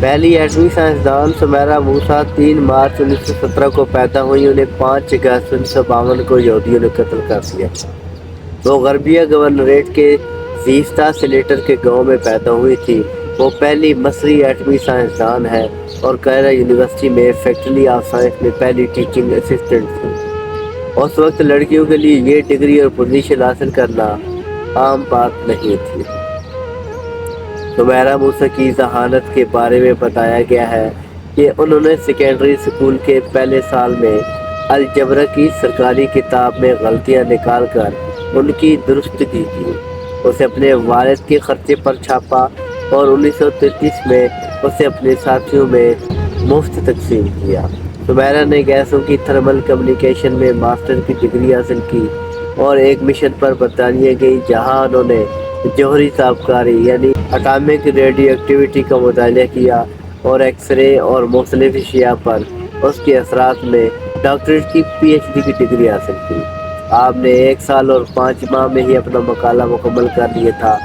پہلی ایٹمی سائنسدان سمیرا موسیٰ 3 مارچ 1917 کو پیدا ہوئی۔ انہیں 5 اگست 1952 کو یہودیوں نے قتل کر دیا۔ وہ غربیہ گورنریٹ کے زیفتہ سلیٹر کے گاؤں میں پیدا ہوئی تھی۔ وہ پہلی مصری ایٹمی سائنسدان ہے اور قاہرہ یونیورسٹی میں فیکلٹی آف سائنس میں پہلی ٹیچنگ اسسٹنٹ تھی۔ اس وقت لڑکیوں کے لیے یہ ڈگری اور پوزیشن حاصل کرنا عام بات نہیں تھی۔ سمیرا موسیٰ کی ذہانت کے بارے میں بتایا گیا ہے کہ انہوں نے سیکنڈری اسکول کے پہلے سال میں الجبرا کی سرکاری کتاب میں غلطیاں نکال کر ان کی درستگی کی۔ اسے اپنے والد کے خرچے پر چھاپا اور 1933 میں اسے اپنے ساتھیوں میں مفت تقسیم کیا۔ سمیرا نے گیسوں کی تھرمل کمیونیکیشن میں ماسٹر کی ڈگری حاصل کی اور ایک مشن پر برطانیہ گئی، جہاں انہوں نے جوہری تابکاری یعنی اٹامک ریڈیو ایکٹیویٹی کا مطالعہ کیا اور ایکس رے اور مختلف اشیاء پر اس کے اثرات میں ڈاکٹریٹ کی پی ایچ ڈی کی ڈگری حاصل کی۔ آپ نے 1 سال اور 5 ماہ میں ہی اپنا مقالہ مکمل کر لیا تھا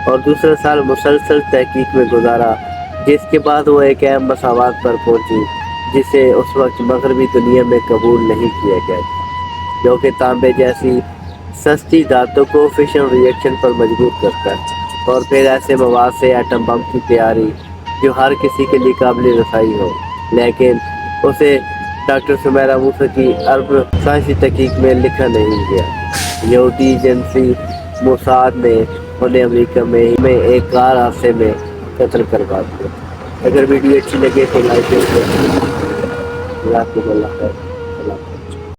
اور دوسرا سال مسلسل تحقیق میں گزارا، جس کے بعد وہ ایک اہم مساوات پر پہنچی جسے اس وقت مغربی دنیا میں قبول نہیں کیا گیا تھا، جو کہ تانبے جیسی سستی دھاتوں کو فشن ری ایکشن پر مجبور کرتا ہے اور پھر ایسے مواد سے ایٹم بم کی تیاری جو ہر کسی کے لیے قابل رسائی ہو، لیکن اسے ڈاکٹر سمیرا موسیٰ کی عرب سائنسی تحقیق میں لکھا نہیں گیا۔ یہودی ایجنسی موساد نے انہیں امریکہ میں ایک کار حادثے میں قتل کروا دیا۔ اگر ویڈیو اچھی لگے تو لائک کریں۔ اللہ خیر۔